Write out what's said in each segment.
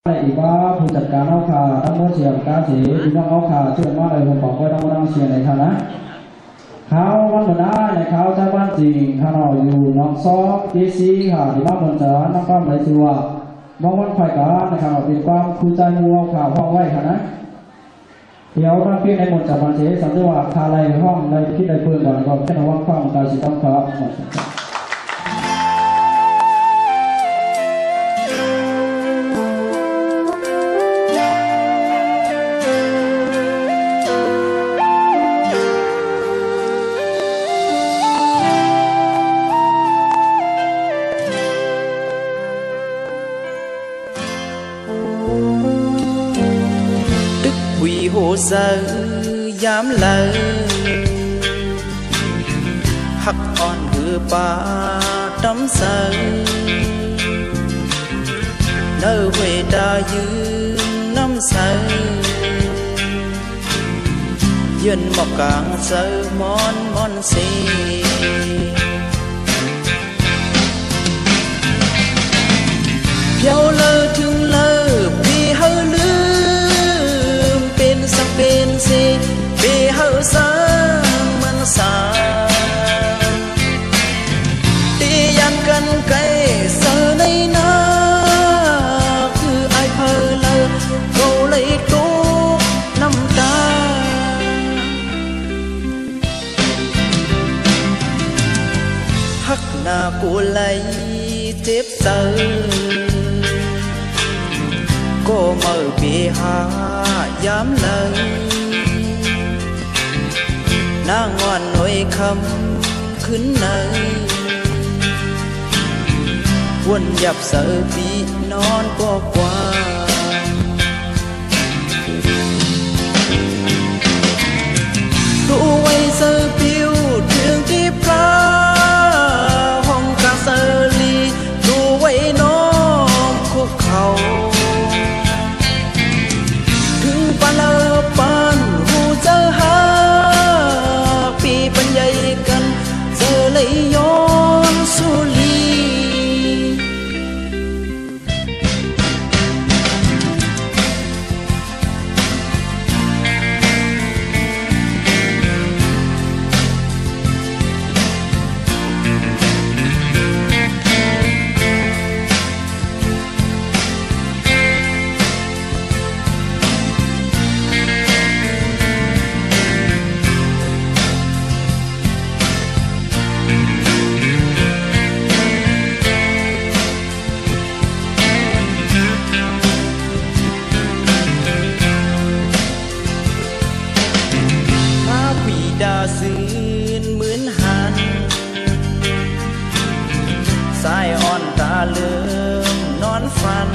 อีกว่าผู้จัดการเอาค่ะทั้งหมดเสียงการสีพี่น้องเอาค่ะเชื่อว่าในผมบอกไว้ทั้งหมดเสียงในฐานะเขาวันบรรดาในเขาชาวบ้านจริงเขาอยู่น้องซอกเจซีค่ะที่ว่าบนสารน้องก้อนไหลตัวมองวันไฟกานะครับเป็นความคู่ใจมือเอาข่าวห้องไว้ค่ะนะเดี๋ยวท่านพี่ในหมดจากบันเทิงสันติว่าคาไลห้องในที่ได้เพื่อนก่อนก็แค่ระวังความการสิต้องครับquỳ hồ sơ dám lờ hắc on hư ba trăm sơ nơi về ta dư năm sơ dân một càng sơ món món xì theo lơ thương lơ vì hơi lưเป็นสิเบเฮาสร้างมันสาตียันกันไกลเสในนาคือไอเพอเลอโกเลยตุกน้ำตาฮักหน้ากูเลยเจ็บเตอก็มือปีหายามเลยนางงอนหน่วยคำขึ้นเนยวนหยับเสือปีนอนก็กว่าตัวไว้เสือผิวถึงที่พระห้องกาเซลีตัวไว้น้องคุกเขาปานหูเจอหาปีปัญญากันเจอเลยย้อนสุลีซื่นเหมือนหันสายอ่อนตาเลื่อมนอนฝัน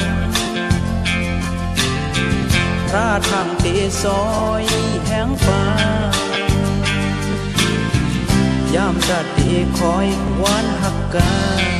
พระทางเตซอยแห่งฟ้ายามจะเตคอยหวานหักกัน